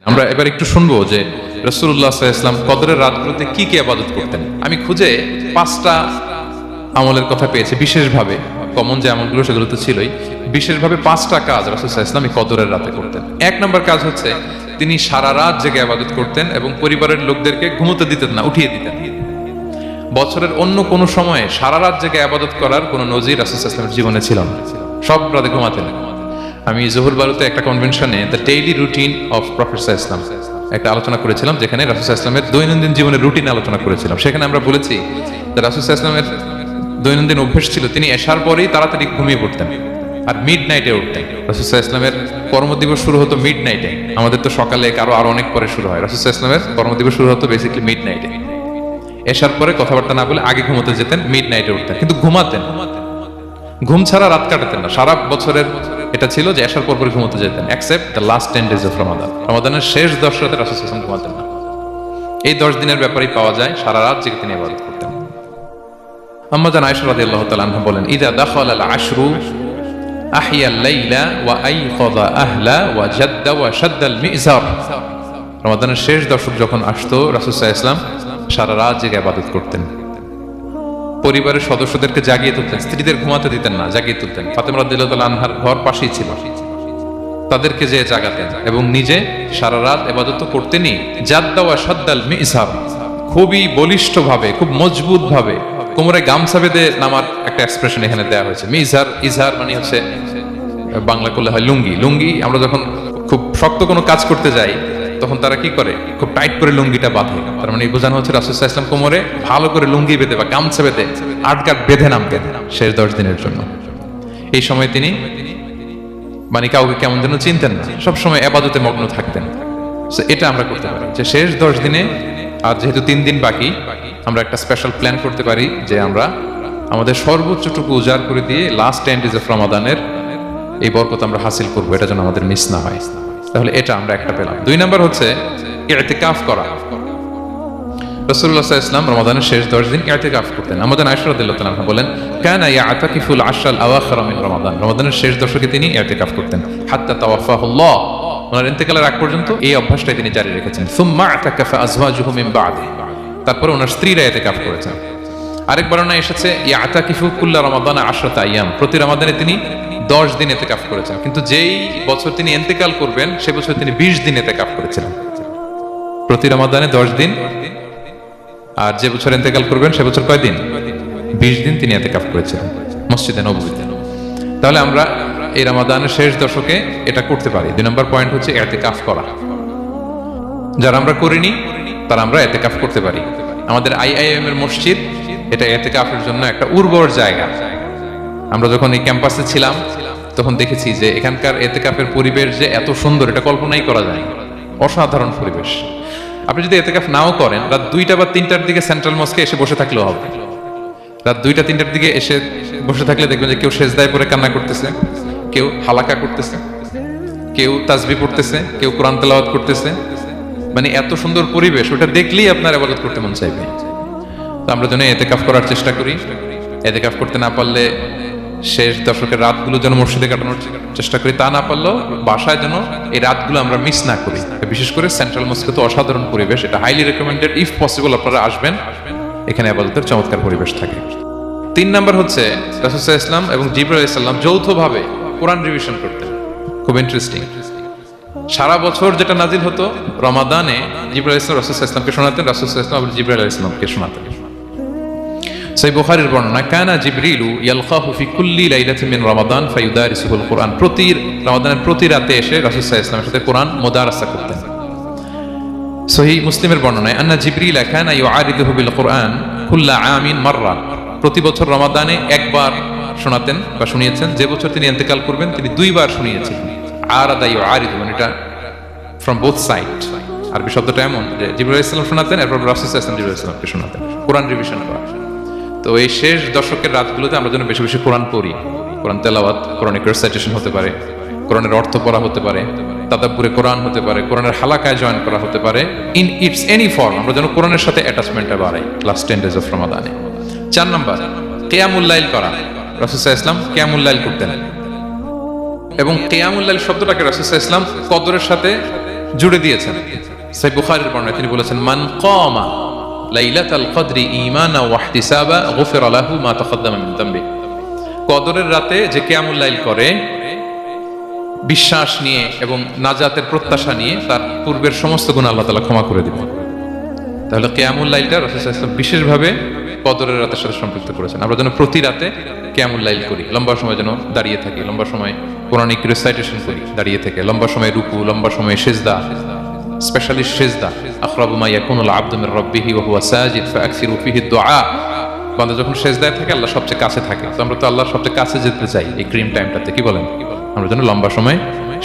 আমরা এবার একটু শুনবো যে রাসূলুল্লাহ সাল্লাল্লাহু আলাইহি ওয়াসাল্লাম কদরের রাতগুলোতে কি কি ইবাদত করতেন। আমি খুঁজে 5টা আমলের কথা পেয়েছি বিশেষভাবে, কমন যে আমলগুলো সেগুলো তো ছিলই, বিশেষভাবে 5টা কাজ রাসূল সাল্লাল্লাহু আলাইহি ওয়াসাল্লাম কদরের রাতে করতেন। 1 নম্বর কাজ হচ্ছে তিনি সারা রাত জেগে ইবাদত করতেন এবং পরিবারের লোকদেরকে ঘুমোতে দিতেন না, উঠিয়ে দিতেন। বছরের অন্য কোনো সময়ে সারা রাত জেগে ইবাদত করার কোনো নজির রাসূল সাল্লাল্লাহু আলাইহি ওয়াসাল্লামের জীবনে ছিল না। সব রাতে ঘুমাতেন। আমি জহুর বারুতে একটা কনভেনশনে the daily routine of prophet সাল্লাল্লাহু আলাইহি ওয়াসাল্লাম একটা আলোচনা করেছিলাম, যেখানে রাসূল সাল্লাল্লাহু আলাইহি ওয়াসাল্লামের দৈনন্দিন জীবনের রুটিন আলোচনা করেছিলাম। সেখানে আমরা বলেছি যে রাসূল সাল্লাল্লাহু আলাইহি ওয়াসাল্লামের দৈনন্দিন অভ্যাস ছিল তিনি এশার পরেই তাড়াতাড়ি ঘুমিয়ে পড়তেন আর মিড নাইটে উঠতেন। রাসূল সাল্লাল্লাহু আলাইহি ওয়াসাল্লামের কর্মদিবস শুরু হতো মিড নাইটে। আমাদের তো সকালে আরো অনেক পরে শুরু হয়। রাসূল সাল্লাল্লাহু আলাইহি ওয়াসাল্লামের কর্মদিবস শুরু হতো বেসিক্যালি মিড নাইটে। এশার পরে কথাবার্তা না বলে আগে ঘুমোতে যেতেন, মিড নাইটে উঠতেন, কিন্তু ঘুমাতেন। ঘুম ছাড়া রাত কাটাতেন না। সারা বছরের এটা ছিল যে এশার পর ঘুমোতে যেতেন, except the last 10 days of Ramadan. রমাদানের শেষ 10 রাতে রাসূল সাল্লাল্লাহু আলাইহি ওয়াসাল্লাম ঘুমাতেন না। এই 10 দিনের ব্যাপারেই পাওয়া যায় সারা রাত জেগে তিনি ইবাদত করতেন। আম্মা জান আয়েশা রাদিয়াল্লাহু তাআলা আনহা বলেন, ইযা দাখালাল আশরু আহিয়াল লাইলা ওয়া আইকাযা আহলা ওয়া জাদ্দা ওয়া শাদ্দাল মিজার। রমাদানের শেষ দশক যখন আসতো রাসূল সাল্লাল্লাহু আলাইহি ওয়াসাল্লাম সারা রাত জেগে ইবাদত করতেন। পরিবারের সদস্যদেরকে জাগিয়ে তুলতেন, স্ত্রীদের ঘুমাতে দিতেন না, জাগিয়ে তুলতেন। ফাতেমা রাদিয়াল্লাহু তাআলা আনহার ঘর পাশেই ছিল, তাদেরকে যে জাগাতেন এবং নিজে সারা রাত ইবাদত করতেনই। জাদ্দা ওয়া শাদ্দাল মিজার, খুবই বলিষ্ঠ ভাবে, খুব মজবুত ভাবে কোমরে গামছা বেঁধে নামার একটা এক্সপ্রেশন এখানে দেওয়া হয়েছে। মিজার, ইজহার মানে হচ্ছে বাংলা করলে হয় লুঙ্গি। লুঙ্গি আমরা যখন খুব শক্ত কোনো কাজ করতে যাই তখন তারা কি করে, খুব টাইট করে লুঙ্গিটা বাঁধে। তার মানে বোঝানো হচ্ছে রাসূল সাল্লাল্লাহু আলাইহি ওয়াসাল্লাম কোমরে ভালো করে লুঙ্গি বেঁধে বা গামছা বেঁধে আটগাট বেঁধে নামতেন শেষ 10 দিনের জন্য। এই সময় তিনি মানে কাউকে কেমন যেন চিনতেন না, সবসময় ইবাদতে মগ্ন থাকতেন। এটা আমরা করতে পারি যে শেষ 10 দিনে, আর যেহেতু 3 দিন বাকি, আমরা একটা স্পেশাল প্ল্যান করতে পারি যে আমরা আমাদের সর্বোচ্চটুকু উজাড় করে দিয়ে লাস্ট 10 days অফ রমাদানের এই বরকত আমরা হাসিল করবো, এটা যেন আমাদের মিস না হয়। তাহলে এটা আমরা একটা পেলাম। 2 নাম্বার হচ্ছে ইতিকাফ করা। রাসূলুল্লাহ সাল্লাল্লাহু আলাইহি ওয়াসাল্লাম রমাদানের শেষ 10 দিন ইতিকাফ করতেন। আমাদের আয়েশা রাদিয়াল্লাহু তাআলা আনহা বলেন, কানা ইয়াতাকিফুল আশরাল আওয়াখির মিন রমাদান। রমাদানের শেষ দশকে তিনি ইতিকাফ করতেন হাত্তা তাওয়াফাহুল্লাহ। ওনার ইন্তেকালের আগ পর্যন্ত এই অভ্যাসটাই তিনি জারি রেখেছেন। সুম্মা আতাকাফা আজওয়াজুহু মিন বাদি, তারপরে ওনার স্ত্রীরা ইতিকাফ করেছেন। আরেক বর্ণনায় এসেছে ইয়াতাকিফু কুল্লা রমাদান 10 আইয়াম, প্রতি রমাদানে তিনি 10 দিন ইতিকাফ করেছেন। কিন্তু যেই বছর তিনি ইন্তেকাল করবেন সে বছর তিনি 20 দিন ইতিকাফ করেছিলেন। প্রতি রমাদানে 10 দিন, আর যে বছর ইন্তেকাল করবেন সে বছর কয় দিন? 20 দিন তিনি ইতিকাফ করেছিলেন মসজিদে নববীতে। তাহলে আমরা এই রমাদানের শেষ দশকে এটা করতে পারি। 2 নম্বর পয়েন্ট হচ্ছে ইতিকাফ করা। যারা আমরা করিনি তারা আমরা ইতিকাফ করতে পারি। আমাদের আইআইএম এর মসজিদ এটা ইতিকাফের জন্য একটা উর্বর জায়গা। আমরা যখন এই ক্যাম্পাসে ছিলাম তখন দেখেছি যে এখানকার ইতিকাফের পরিবেশ যে এত সুন্দর, এটা কল্পনাই করা যায় না। অসাধারণ পরিবেশ। আপনি যদি ইতিকাফ নাও করেন, রাত 2টা বা 3টার দিকে সেন্ট্রাল মস্কে এসে বসে থাকলেও হবে। রাত 2টা 3টার দিকে এসে বসে থাকলে দেখবেন যে কেউ সেজদায় পড়ে কান্না করতেছে, কেউ হালাকা করতেছে, কেউ তাসবিহ পড়তেছে, কেউ কোরআন তেলাওয়াত করতেছে। মানে এত সুন্দর পরিবেশ, ওটা দেখলেই আপনার ইবাদত করতে মন চাইবে। তো আমরা যেন ইতিকাফ করার চেষ্টা করি। ইতিকাফ করতে না পারলে শেষ দশকের রাতগুলো যেন মসজিদে কাটানোর চেষ্টা করি, তা না পারলেও বাসায় যেন এই রাতগুলো আমরা মিস না করি। বিশেষ করে সেন্ট্রাল মস্কে তো অসাধারণ পরিবেশ, এটা হাইলি রেকমেন্ডেড। ইফ পসিবল আপনারা আসবেন, এখানে ইবাদতের চমৎকার পরিবেশ থাকে। 3 নাম্বার হচ্ছে রাসূল সাল্লাল্লাহু আলাইহি ওয়াসাল্লাম এবং জিবরাইল আলাইহিস সালাম যৌথভাবে কোরআন রিভিশন করতেন। খুব ইন্টারেস্টিং। সারা বছর যেটা নাজিল হতো রমাদানে জিবরাইল আলাইহিস সালাম রাসূল সাল্লাল্লাহু আলাইহি ওয়াসাল্লামকে শোনাতেন, রাসূল সাল্লাল্লাহু আলাইহি ওয়াসাল্লাম আবার জিবরাইল আলাইহিস সালামকে শোনাতেন। সহিহ বুখারীর বর্ণনা, কানা জিবরিলু ইয়ালকাহু ফি কুল্লি লাইলাতিন মিন রমাদান ফায়ুদারিসুল কুরআন। প্রতি রমাদানের প্রতি রাতে এসে রাসূল সাল্লাল্লাহু আলাইহি ওয়াসাল্লামের সাথে কোরআন মুদারাসা করতেন। সহিহ মুসলিমের বর্ণনায়, আন্না জিবরিল কানা ইউআরিদুহু বিল কুরআন কুল্লা আমিন মাররা। প্রতি বছর রমাদানে একবার শোনাতেন বা শুনিয়েছেন। যে বছর তিনি ইন্তেকাল করবেন তিনি 2 বার শুনিয়েছেন। আরাদা ইউআরিদু মানে এটা ফ্রম বোথ সাইড। আরবি শব্দটা এমন যে জিবরাইল আলাইহিস সালাম শোনাতেন, এরপর রাসূল সাল্লাল্লাহু আলাইহি ওয়াসাল্লাম জিবরাইল আলাইহিস সালামকে শোনাতেন, কোরআন রিভিশন করা। তো এই শেষ দশকের রাতগুলোতে আমরা যেন বেশি বেশি কোরআন পড়ি। কোরআন তেলাওয়াত, কোরআনিক রিসাইটেশন হতে পারে, কোরআনের অর্থ পড়া হতে পারে, তাদাব্বুরে কোরআন হতে পারে, কোরআনের হালাকায় জয়েন করা হতে পারে। ইন ইটস এনি ফর্ম আমরা যেন কোরআনের সাথে অ্যাটাচমেন্টটা বাড়াই লাস্ট 10 days অফ রমাদানে। 4 নাম্বার কিয়ামুল লাইল করা। রাসূল সাল্লাল্লাহু আলাইহি ওয়াসাল্লাম কিয়ামুল লাইল করতেন এবং কিয়ামুল লাইল শব্দটাকে রাসূল সাল্লাল্লাহু আলাইহি ওয়াসাল্লাম কদরের সাথে জুড়ে দিয়েছেন। সহিহ বুখারীর বর্ণনায় তিনি বলেছেন, মান কামা লাইলাতাল কদরি ঈমানা ওয়া ইহতিসাবা গুফিরা লাহু মা তাকাদ্দামা মিন যামবি। কদরের রাতে যে কিয়ামুল লাইল করে বিশ্বাস নিয়ে এবং নাজাতের প্রত্যাশা নিয়ে, তার পূর্বের সমস্ত গুনাহ আল্লাহ তাআলা ক্ষমা করে দিবেন। তাহলে কিয়ামুল লাইলটা রাসূল সাল্লাল্লাহু আলাইহি ওয়াসাল্লাম বিশেষভাবে কদরের রাতের সাথে সম্পৃক্ত করেছেন। আমরা যেন প্রতি রাতে কিয়ামুল লাইল করি, লম্বা সময় যেন দাঁড়িয়ে থাকি, লম্বা সময় কোরআনিক রিসাইটেশন করি দাঁড়িয়ে থেকে, লম্বা সময় রুকু, লম্বা সময় সিজদা, স্পেশালি সিজদা। আখরাবু মা ইয়াকুনুল আবদু মির রাব্বিহি ওয়া হুয়া সাজিদ ফাআকসিরু ফিহি দুআ। বান্দা যখন সিজদায় থাকে আল্লাহ সবচেয়ে কাছে থাকে, তো আমরা তো আল্লাহর সবচেয়ে কাছে যেতে চাই এই ক্রিম টাইমটাতে, কি বলেন? আমরা যেন লম্বা সময়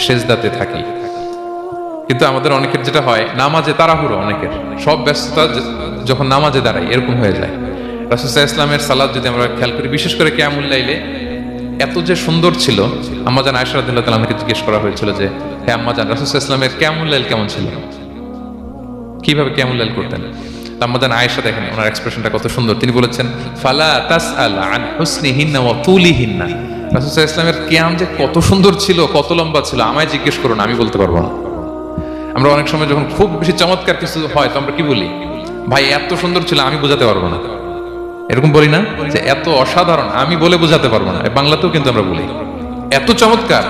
সিজদাতে থাকি। কিন্তু আমাদের অনেকের যেটা হয়, নামাজে তাড়াহুড়ো, অনেকের সব ব্যস্ততা যখন নামাজে দাঁড়াই এরকম হয়ে যায়। রাসূল সাল্লাল্লাহু আলাইহি ওয়াসাল্লামের সালাত যদি আমরা খেয়াল করি, বিশেষ করে কিয়ামুল লাইলে এত যে সুন্দর ছিল। আম্মা জান আয়েশা রাদিয়াল্লাহু তাআলা আমাকে জিজ্ঞেস করা হয়েছিল যে, হে আম্মা জান, রাসূল সাল্লাল্লাহু আলাইহি ওয়াসাল্লামের কিয়ামুল লাইল কেমন ছিল, কিভাবে কিয়ামুল লাইল করতেন? আম্মা জান আয়েশা, দেখেন ওনার এক্সপ্রেশনটা কত সুন্দর। তিনি বলেছেন, ফালা তাসআল আন হুসনিহিন্না ওয়া তুলিহিন্না। রাসূল সাল্লাল্লাহু আলাইহি ওয়াসাল্লামের কিয়াম যে কত সুন্দর ছিল, কত লম্বা ছিল, আমায় জিজ্ঞেস করুন, আমি বলতে পারবো না। আমরা অনেক সময় যখন খুব বেশি চমৎকার কিছু হয় তো আমরা কি বলি, ভাই এত সুন্দর ছিল, আমি বোঝাতে পারবো না। এরকম বলি না যে এত অসাধারণ, আমি বলে বোঝাতে পারবো না? বাংলাতেও কিন্তু আমরা বলি এত চমৎকার,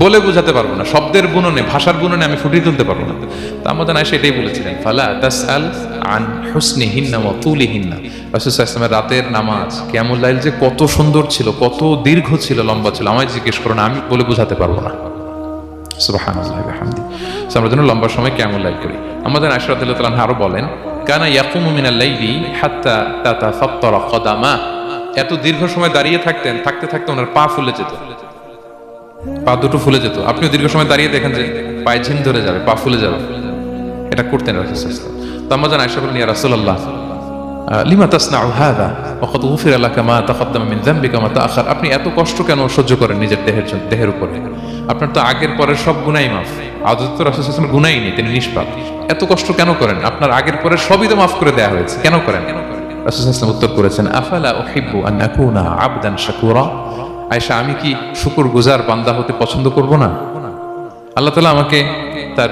বলে বোঝাতে পারবো না, শব্দের গুণনে, ভাষার গুণনে আমি ফুটিয়ে তুলতে পারবো না। তো আমাদের আয়েশা এটাই বলেছিলেন, ফালা তাসআল আন হুসনিহিন্না ওয়া তুলিহিন্না। রাসূল সাল্লাল্লাহু আলাইহি ওয়াসাল্লামের রাতের নামাজ কিয়ামুল লাইল যে কত সুন্দর ছিল, কত দীর্ঘ ছিল, লম্বা ছিল, আমায় জিজ্ঞেস করো না, আমি বলে বোঝাতে পারবো না। সুবহানাল্লাহি ওয়া বিহামদিহি। আমরা যেন লম্বা সময় কিয়ামুল লাইল করি। আমাদের আয়েশা রাদিয়াল্লাহু তাআলা আনহা আরো বলেন, কানা ইয়াকুমু মিনাল লাইলি হাত্তা তাতাফাত্তারা কদামা। এত দীর্ঘ সময় দাঁড়িয়ে থাকতেন, থাকতে থাকতে ওনার পা ফুলে যেত, পা দুটো ফুলে যেত। আপনিও দীর্ঘ সময় দাঁড়িয়ে দেখেন যে পায়ে ঝিম ধরে যাবে, পা ফুলে যাবে, এটা করতেন রাসূল সাল্লাল্লাহু আলাইহি ওয়াসাল্লাম। তো আম্মা জান আয়েশা বলেন, ইয়া রাসূলুল্লাহ লিমা তাসনাউ হাযা ওয়া ক্বাদ গুফিরা লাকা মা তাকাদ্দামা মিন যামবিকা ওয়া মা তাআখার। আপনি এত কষ্ট কেন সহ্য করেন নিজের দেহের উপরে? আপনার তো আগের পরের সব গুনাহই মাফ। আদত তো রাসূল সাল্লাল্লাহু আলাইহি ওয়াসাল্লামের গুনাহই নেই, তিনি নিষ্পাপ। এত কষ্ট কেন করেন? আপনার আগের পরের সবই তো মাফ করে দেয়া হয়েছে, কেন করেন? রাসূল সাল্লাল্লাহু আলাইহি ওয়াসাল্লাম উত্তর করেছেন, আফালা উহিব্বু আন আকুনা আবদান শাকুরা। আয়েশা, আমি কি শুকরগুজার বান্দা হতে পছন্দ করব না? আল্লাহ তাআলা আমাকে তার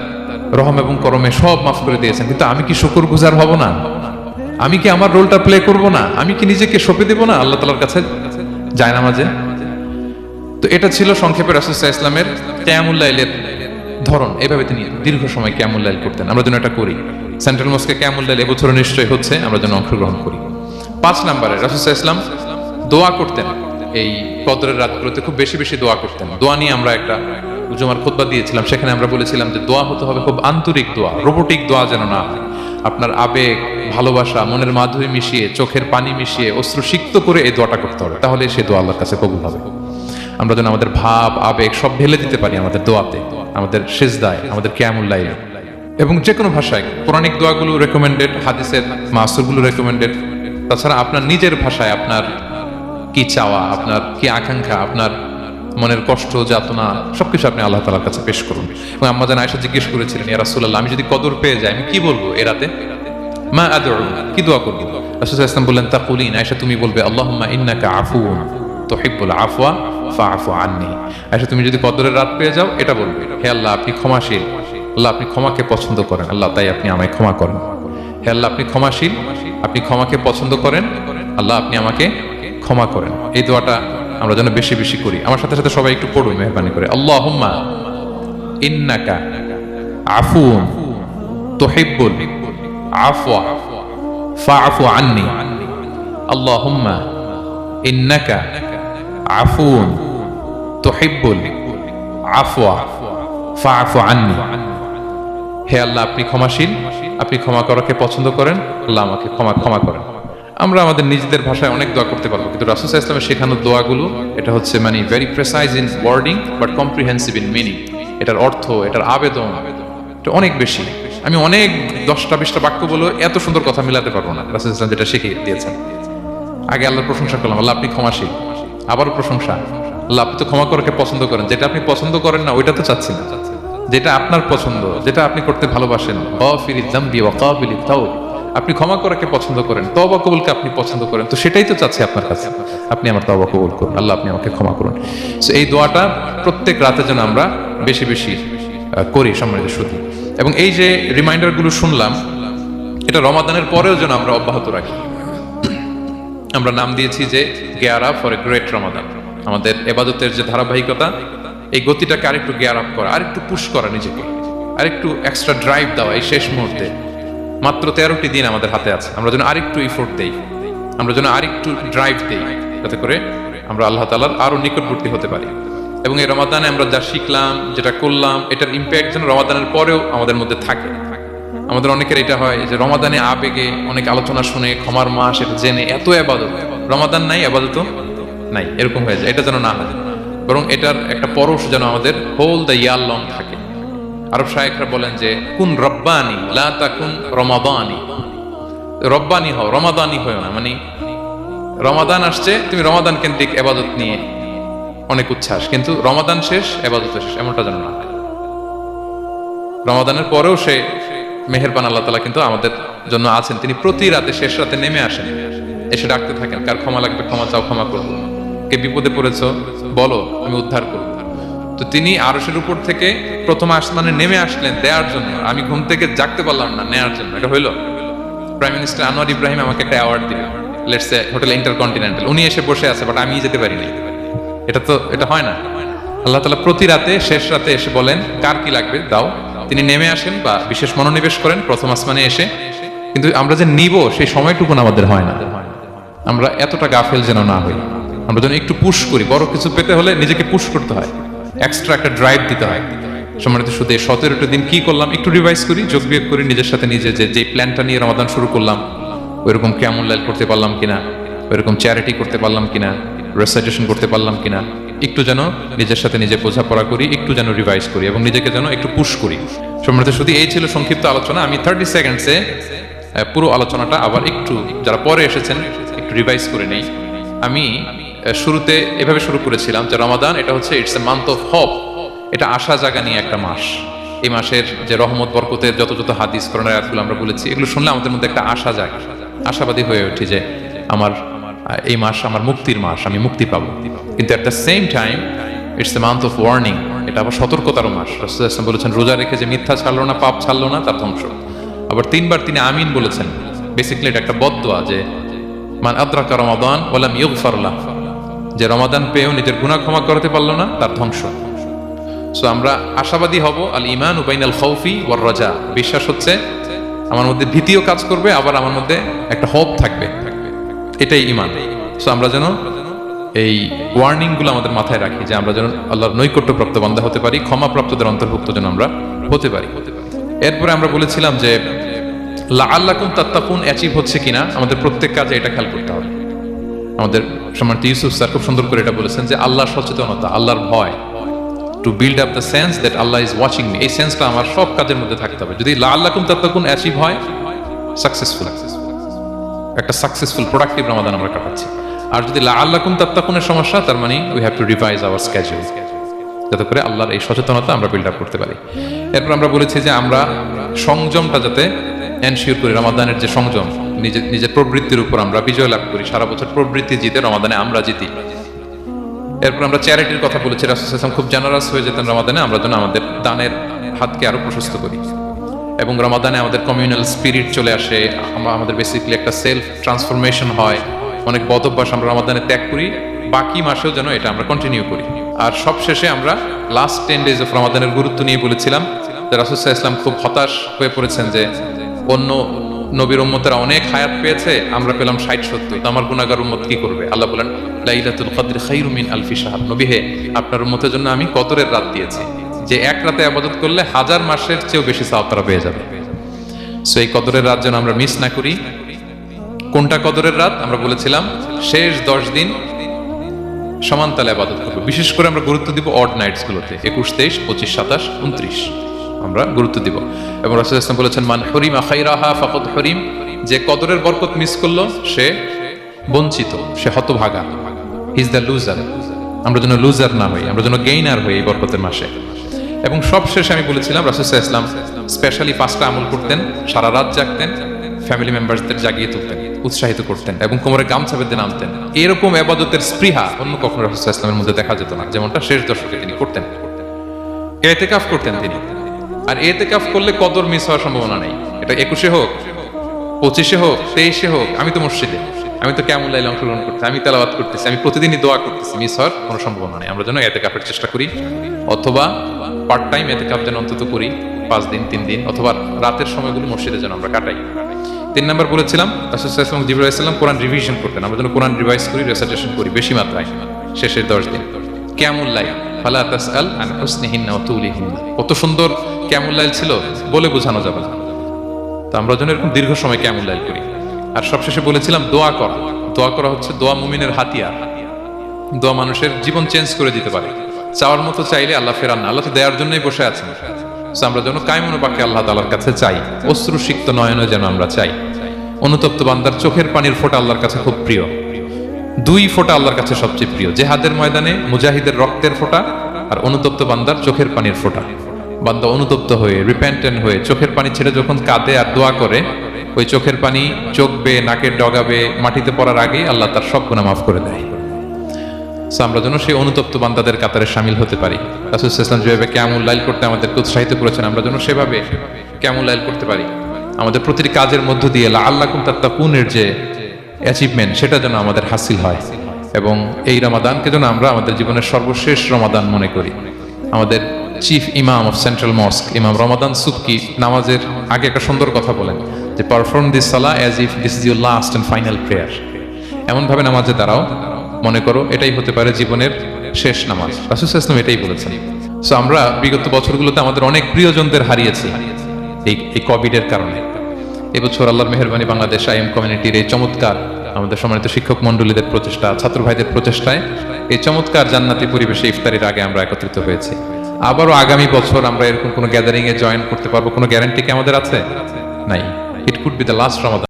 রহম এবং করমে সব মাফ করে দিয়েছেন, কিন্তু আমি কি শুকরগুজার হব না? আমি কি আমার রোলটা প্লে করব না? আমি কি নিজেকে সঁপে দেব না আল্লাহ তাআলার কাছে জায়নামাজে? তো এটা ছিল সংক্ষেপে রাসূল সাল্লাল্লাহু আলাইহি ওয়াসাল্লামের কিয়ামুল লাইলের ধরন। এভাবে তিনি দীর্ঘ সময় কিয়ামুল লাইল করতেন। আমরা যেন এটা করি। সেন্ট্রাল মস্কে কিয়ামুল লাইল এবছর নিশ্চয়ই হচ্ছে, আমরা যেন অংশগ্রহণ করি। 5 নম্বরে রাসূল সাল্লাল্লাহু আলাইহি ওয়াসাল্লাম দোয়া করতেন। এই কদরের রাতগুলোতে খুব বেশি বেশি দোয়া করতেন। দোয়া নিয়ে আমরা একটা জুমার খুতবা দিয়েছিলাম, সেখানে আমরা বলেছিলাম যে দোয়া হতে হবে খুব আন্তরিক দোয়া, রোবোটিক দোয়া যেন না হয়। আপনার আবেগ, ভালোবাসা, মনের মাধুরী মিশিয়ে, চোখের পানি মিশিয়ে, অশ্রু সিক্ত করে এই দোয়াটা করতে হবে, তাহলে সে দোয়া আল্লাহর কাছে কবুল হবে। আমরা যেন আমাদের ভাব, আবেগ সব ঢেলে দিতে পারি আমাদের দোয়াতে, আমাদের সিজদায়, আমাদের কিয়ামুল লাইলে। এবং যে কোনো ভাষায় কোরআনিক দোয়াগুলো রেকমেন্ডেড, হাদিসের মাসুরগুলো রেকমেন্ডেড। তাছাড়া আপনার নিজের ভাষায় আপনার কি চাওয়া, আপনার কি আকাঙ্ক্ষা, আপনার মনের কষ্ট, যাতনা সবকিছু আপনি আল্লাহ তাআলার কাছে পেশ করুন। এবং আম্মা জান আয়েশা জিজ্ঞেস করেছিলেন, ইয়া রাসূলুল্লাহ, আমি যদি কদর পেয়ে যাই আমি কি বলবো এ রাতে? মা আদউ, কি দোয়া করব? রাসূল সাল্লাল্লাহু আলাইহি ওয়াসাল্লাম বললেন, তাকুলিন, আয়েশা তুমি বলবে, আল্লাহুম্মা ইন্নাকা আফুউন তুহিব্বুল আফওয়া ফাআফু আন্নি। আয়েশা তুমি যদি কদরের রাত পেয়ে যাও এটা বলবে, হে আল্লাহ আপনি ক্ষমাশীল, আল্লাহ আপনি ক্ষমাকে পছন্দ করেন, আল্লাহ তাই আপনি আমায় ক্ষমা করেন। হে আল্লাহ আপনি ক্ষমাশীল, আপনি ক্ষমাকে পছন্দ করেন, আল্লাহ আপনি আমাকে ক্ষমা করেন। এই দোয়াটা আমরা যেন বেশি বেশি করি। আমার সাথে সাথে সবাই একটু পড়ুন মেহরবানি করে, আল্লাহুম্মা ইন্নাকা আফুউন তুহিব্বুল আফওয়া ফাআফু আন্নি। আল্লাহুম্মা ইন্নাকা আফুউন তুহিব্বুল আফওয়া ফাআফু আন্নি। হে আল্লাহ আপনি ক্ষমাশীল, আপনি ক্ষমা করাকে পছন্দ করেন, আল্লাহ আমাকে ক্ষমা করেন। আমরা আমাদের নিজেদের ভাষায় অনেক দোয়া করতে পারবো, কিন্তু রাসূল সাল্লাল্লাহু আলাইহি ওয়াসাল্লামের শেখানো দোয়াগুলো এটা হচ্ছে মানে very precise in wording but comprehensive in meaning. এটার অর্থ, এটার আবেদন এটা অনেক বেশি। আমি অনেক 10টা 20টা বাক্য বলে এত সুন্দর কথা মিলাতে পারবো না। রাসূল সাল্লাল্লাহু আলাইহি ওয়াসাল্লাম যেটা শিখিয়ে দিয়েছেন, আগে আল্লাহর প্রশংসা করলাম, আল্লাহ আপনি ক্ষমাশীল, আবারও প্রশংসা, আল্লাহ আপনি তো ক্ষমা করাকে পছন্দ করেন। যেটা আপনি পছন্দ করেন না ওইটা তো চাচ্ছি না, যেটা আপনার পছন্দ, যেটা আপনি করতে ভালোবাসেন, গাফিরিয যামবি ওয়া কাবিলিত তাওব, আপনি ক্ষমা করাকে পছন্দ করেন, তওবা কবুলকে আপনি পছন্দ করেন, তো সেটাই তো চাচ্ছি আপনার কাছে, আপনি আমার তওবা কবুল করুন, আল্লাহ আপনি আমাকে ক্ষমা করুন। সো এই দোয়াটা প্রত্যেক রাতে যেন আমরা বেশি বেশি করি সম্মানিত সুধী। এবং এই যে রিমাইন্ডারগুলো শুনলাম, এটা রমাদানের পরেও যেন আমরা অব্যাহত রাখি। আমরা নাম দিয়েছি যে gear up for a great Ramadan. আমাদের এবাদতের যে ধারাবাহিকতা, এই গতিটাকে আরেকটু গিয়ার আপ করা, আরেকটু পুশ করা নিজেকে, আরেকটু এক্সট্রা ড্রাইভ দেওয়া এই শেষ মুহূর্তে। মাত্র 13টি দিন আমাদের হাতে আছে, আমরা যেন আরেকটু ইফোর্ট দেই, আমরা যেন আরেকটু ড্রাইভ দেই, যাতে করে আমরা আল্লাহ তাআলার আরো নিকটবর্তী হতে পারি। এবং এই রমাদানে আমরা যা শিখলাম, যেটা করলাম, এটার ইম্প্যাক্ট যেন রমাদানের পরেও আমাদের মধ্যে থাকে। আমাদের অনেকের এটা হয় যে রমাদানে আবেগে অনেক আলোচনা শুনে, ক্ষমার মাস এটা জেনে এত আবাদত, রমাদান নাই আবাদত নাই, এরকম হয়ে যায়। এটা যেন না হয়, বরং এটার একটা পরশ যেন আমাদের হোল দ্য ইয়ার লং থাকে। আরব শায়েখরা বলেন যে কুন রব্বানি লা তাকুন রমাদানি। রব্বানি হও, রমাদানি হও না। মানে রমাদান আসছে, তুমি রমাদান কেন্দ্রিক আবাদত নিয়ে অনেক উচ্ছ্বাস, কিন্তু রমাদান শেষ, আবাদত শেষ, এমনটা যেন না হয়। রমাদানের পরেও সে মেহেরবান আল্লাহ তাআলা কিন্তু আমাদের জন্য আছেন। তিনি প্রতি রাতে শেষ রাতে নেমে আসেন, এসে ডাকতে থাকেন, কার ক্ষমা লাগবে ক্ষমা চাও, ক্ষমা করবো। কে বিপদে পড়েছো বলো, আমি উদ্ধার করবো। তো তিনি আরশের উপর থেকে প্রথম আসমানে নেমে আসলেন দেওয়ার জন্য। আমি ঘুম থেকে জাগতে পারলাম না, নেওয়ার জন্য। এটা হইলো প্রাইম মিনিস্টার আনোয়ার ইব্রাহিম আমাকে একটা অ্যাওয়ার্ড দিলেন, লেটস সে হোটেল ইন্টারকন্টিনেন্টাল, উনি এসে বসে আছে, বাট আমি যেতে পারিনি। এটা হয় না। আল্লাহ তাআলা প্রতি রাতে শেষ রাতে এসে বলেন কার কি লাগবে দাও। তিনি নেমে আসেন বা বিশেষ মনোনিবেশ করেন প্রথম আসমানে এসে, কিন্তু আমরা যে নিব সেই সময়টুকু আমাদের হয় না। আমরা এতটা গাফেল যেন না হই, আমরা যেন একটু পুশ করি। বড় কিছু পেতে হলে নিজেকে পুশ করতে হয়, এক্সট্রা একটা ড্রাইভ দিতে হয়। সম্মানিত শুধু 17টা দিন কি করলাম একটু রিভাইজ করি, যোগ বিয়োগ করি নিজের সাথে নিজে, যে প্ল্যানটা নিয়ে রমাদান শুরু করলাম ওইরকম কিয়ামুল লাইল করতে পারলাম কিনা, ওইরকম চ্যারিটি করতে পারলাম কিনা, রেসাইটেশন করতে পারলাম কিনা, একটু যেন নিজের সাথে নিজে বোঝাপড়া করি, একটু যেন রিভাইজ করি এবং নিজেকে যেন একটু পুশ করি। সম্মানিত শুধু এই ছিল সংক্ষিপ্ত আলোচনা। আমি 30 সেকেন্ডসে পুরো আলোচনাটা আবার একটু যারা পরে এসেছেন একটু রিভাইজ করে নেই। আমি শুরুতে এভাবে শুরু করেছিলাম যে রমাদান এটা হচ্ছে it's a month of hope. এটা আশা জাগা নিয়ে একটা মাস। এই মাসের যে রহমত বরকতের যত যত হাদিস কোরআনের আয়াতগুলো আমরা বলেছি, এগুলো শুনলে আমাদের মধ্যে একটা আশা জাগে, আশাবাদী হয়ে উঠি যে আমার এই মাস আমার মুক্তির মাস, আমি মুক্তি পাবো। কিন্তু at the same time it's a month of warning. এটা আবার সতর্কতারও মাস। রাসূলুল্লাহ সাল্লাল্লাহু আলাইহি ওয়াসাল্লাম বলেছেন রোজা রেখে যে মিথ্যা ছাড়লো না, পাপ ছাড়লো না, তার ধ্বংস। আবার 3 বার তিনি আমিন বলেছেন। বেসিক্যালি এটা একটা বদদোয়া যে মান আদরাকা রমাদান ওয়া লাম ইগফার লাহু, যে রমাদান পেয়েও নিজের গুনাহ ক্ষমা করতে পারলো না, তার ধ্বংস। সো আমরা আশাবাদী হব। আল ঈমান বাইনাল খাউফি ওয়ার রাজা। বিশ্বাস হচ্ছে আমার মধ্যে ভীতিও কাজ করবে, আবার আমার মধ্যে একটা হোপ থাকবে, এটাই ঈমান। সো আমরা যেন এই ওয়ার্নিং গুলো আমাদের মাথায় রাখি যে আমরা যেন আল্লাহর নৈকট্যপ্রাপ্ত বান্দা হতে পারি, ক্ষমাপ্রাপ্তদের অন্তর্ভুক্ত যেন আমরা হতে পারি। এরপরে আমরা বলেছিলাম যে লাআল্লাকুম তাত্তাকুন অ্যাচিভ হচ্ছে কিনা আমাদের প্রত্যেক কাজে এটা খেয়াল করতে হবে। আমাদের সম্মানিত ইউসুফ স্যার খুব সুন্দর করে এটা বলেছেন যে আল্লাহর সচেতনতা, আল্লাহর ভয়, to build up the sense that Allah is watching me, এই সেন্সটা আমার সব কাজের মধ্যে থাকতে হবে। যদি লাআল্লাকুম তাত্তাকুন অ্যাচিভ হয়, সাকসেসফুল, একটা সাকসেসফুল প্রোডাক্টিভ রমাদান আমরা কাটাচ্ছি। আর যদি লাআল্লাকুম তাত্তাকুনের সমস্যা, তার মানে we have to revise hour schedule, যাতে করে আল্লাহর এই সচেতনতা আমরা বিল্ড আপ করতে পারি। এরপর আমরা বলেছি যে আমরা সংযমটা যাতে এনশিওর করি, রমাদানের যে সংযম, নিজের প্রবৃত্তির উপর আমরা বিজয় লাভ করি। সারা বছর প্রবৃত্তি জিতে, রমাদানে আমরা জিতি। এরপর আমরা চ্যারিটির কথা বলেছি। রাসূলুল্লাহ সাল্লাল্লাহু আলাইহি ওয়াসাল্লাম খুব জেনারাস হয়ে যেতেন রমাদানে, আমরা যেন আমাদের দানের হাতকে আরো প্রশস্ত করি। এবং রমাদানে আমাদের কমিউনাল স্পিরিট চলে আসে, আমাদের বেসিক্যালি একটা সেলফ ট্রান্সফরমেশন হয়। অনেক বদ অভ্যাস আমরা রমাদানে ত্যাগ করি, বাকি মাসেও যেন এটা আমরা কন্টিনিউ করি। আর সবশেষে আমরা লাস্ট 10 ডেজ অফ রমাদানের গুরুত্ব নিয়ে বলেছিলাম যে রাসূল সাল্লাল্লাহু আলাইহি ওয়াসাল্লাম খুব হতাশ হয়ে পড়েছেন যে অন্য নবীর উম্মতেরা অনেক হায়াত পেয়েছে, আমরা পেলাম 60-70, তো আমার গুনাহগার উম্মত কি করবে? আল্লাহ বলেন লাইলাতুল কদর খায়রুম মিন আলফি শাহর। নবী হে, আপনার উম্মতের জন্য আমি কদরের রাত দিয়েছি, যে এক রাতে ইবাদত করলে 1000 মাসের চেয়েও বেশি সওয়াব তারা পেয়ে যাবে। সো এই কদরের রাত যেন আমরা মিস না করি। কোনটা কদরের রাত? আমরা বলেছিলাম শেষ 10 দিন সমান তালে ইবাদত করব। বিশেষ করে আমরা গুরুত্ব দিব অড নাইটস গুলোতে, 21, 23, 25, 27, 29 আমরা গুরুত্ব দিব। এবং রাসূলুল্লাহ সাল্লাল্লাহু আলাইহি ওয়াসাল্লাম বলেছেন মান হুরিমা খায়রাহা ফাকাদ হুরিম, যে কদরের বরকত মিস করলো সে বঞ্চিত, সে হতভাগা, হি ইজ দ্য লুজার। আমরা যেন লুজার না হই, আমরা যেন গেইনার হই এই বরকতের মাসে। এবং সবশেষে আমি বলেছিলাম রাসূলুল্লাহ সাল্লাল্লাহু আলাইহি ওয়াসাল্লাম স্পেশালি 5টা আমল করতেন, সারা রাত জাগতেন, ফ্যামিলি মেম্বারদের জাগিয়ে তুলতেন, উৎসাহিত করতেন এবং কোমরে গামছা বেঁধে নামতেন। এরকম ইবাদতের স্পৃহা অন্য কখনো রাসূলুল্লাহ সাল্লাল্লাহু আলাইহি ওয়াসাল্লামের মধ্যে দেখা যেত না, যেমনটা শেষ দশকে তিনি করতেন। ইতিকাফ করতেন তিনি, আর এতেকাফ করলে কদর মিস হওয়ার সম্ভাবনা নেই। এটা 21-এ হোক, 25-এ হোক, 23-এ হোক, আমি তো মসজিদে, আমি তো কেমন লাইলে অংশগ্রহণ করতেছি, আমি তেলাওয়াত করতেছি, আমি প্রতিদিনই দোয়া করতেছি, মিস হওয়ার কোনো সম্ভাবনা নেই। আমরা যেন এতেকাফের চেষ্টা করি, অথবা পার্ট টাইম এতেকাফ যেন অন্তত করি 5 দিন 3 দিন, অথবা রাতের সময়গুলো মসজিদে যেন আমরা কাটাই। 3 নাম্বার বলেছিলাম রাসূল সাল্লাল্লাহু আলাইহি ওয়াসাল্লাম, জিবরাইল আলাইহিস সালাম কোরআন রিভিশন করতেন। আমরা যেন কোরআন রিভাইজ করি, রেসাইটেশন করি বেশি মাত্রায় শেষের 10 দিন। কিয়ামুল লাইল, ফালা তাসআল আন হুসনিহিন্না ওয়া তুলিহিন্না, কত সুন্দর কিয়ামুল লাইল ছিল বলে বোঝানো যাবে না। তো আমরা যেন এরকম দীর্ঘ সময় কিয়ামুল লাইল করি। আর সবশেষে বলেছিলাম দোয়া করা। দোয়া করা হচ্ছে দোয়া মুমিনের হাতিয়ার। দোয়া মানুষের জীবন চেঞ্জ করে দিতে পারে। চাওয়ার মতো চাইলে আল্লাহ ফেরান না, আল্লাহ তো দেওয়ার জন্যই বসে আছেন। আমরা যেন কায়মনোবাক্যে আল্লাহ তাআলার কাছে চাই, অশ্রুসিক্ত নয়নে যেন আমরা চাই। অনুতপ্ত বান্দার চোখের পানির ফোঁটা আল্লাহর কাছে খুব প্রিয়। 2 ফোঁটা আল্লাহর কাছে সবচেয়ে প্রিয়, জিহাদের ময়দানে মুজাহিদের রক্তের ফোঁটা আর অনুতপ্ত বান্দার চোখের পানির ফোঁটা। বান্দা অনুতপ্ত হয়ে, রিপেন্টেন্ট হয়ে চোখের পানি ছেড়ে যখন কাঁদে আর দোয়া করে, ওই চোখের পানি চোখ বেয়ে, নাকের ডগাবে, মাটিতে পড়ার আগেই আল্লাহ তার সব গুনাহ মাফ করে দেয়। আমরা যেন সেই অনুতপ্ত বান্দাদের কাতারে শামিল হতে পারি। রাসূল সাল্লাল্লাহু আলাইহি ওয়াসাল্লাম যেভাবে কিয়ামুল লাইল করতে আমাদেরকে উৎসাহিত করেছেন, আমরা যেন সেভাবে কিয়ামুল লাইল করতে পারি। আমাদের প্রতিটি কাজের মধ্য দিয়ে লাআল্লাকুম তাত্তাকুনের যে অ্যাচিভমেন্ট, সেটা যেন আমাদের হাসিল হয়। এবং এই রমাদানকে যেন আমরা আমাদের জীবনের সর্বশেষ রমাদান মনে করি। আমাদের চিফ ইমাম অফ সেন্ট্রাল মস্ক, ইমাম রমাদান সুবকি, নামাজের আগে একটা সুন্দর কথা বলেন যে perform this Salah as if this is your last and final prayer. এমনভাবে নামাজে দাঁড়াও, মনে করো এটাই হতে পারে জীবনের শেষ নামাজ। রাসূল সাল্লাল্লাহু আলাইহি ওয়াসাল্লাম এটাই বলেছেন। সো আমরা বিগত বছরগুলোতে আমাদের অনেক প্রিয়জনদের হারিয়েছি এই কোভিডের কারণে। এবছর আল্লাহর মেহেরবানি বাংলাদেশ আইএম কমিউনিটির এই চমৎকার, আমাদের সম্মানিত শিক্ষক মন্ডলীদের প্রচেষ্টা, ছাত্র ভাইদের প্রচেষ্টায় এই চমৎকার জান্নাতি পরিবেশে ইফতারির আগে আমরা একত্রিত হয়েছি। আবারও আগামী বছর আমরা এরকম কোনো গ্যাদারিং এ জয়েন করতে পারবো, কোনো গ্যারান্টি কি আমাদের আছে? নাই। It could be the last Ramadan.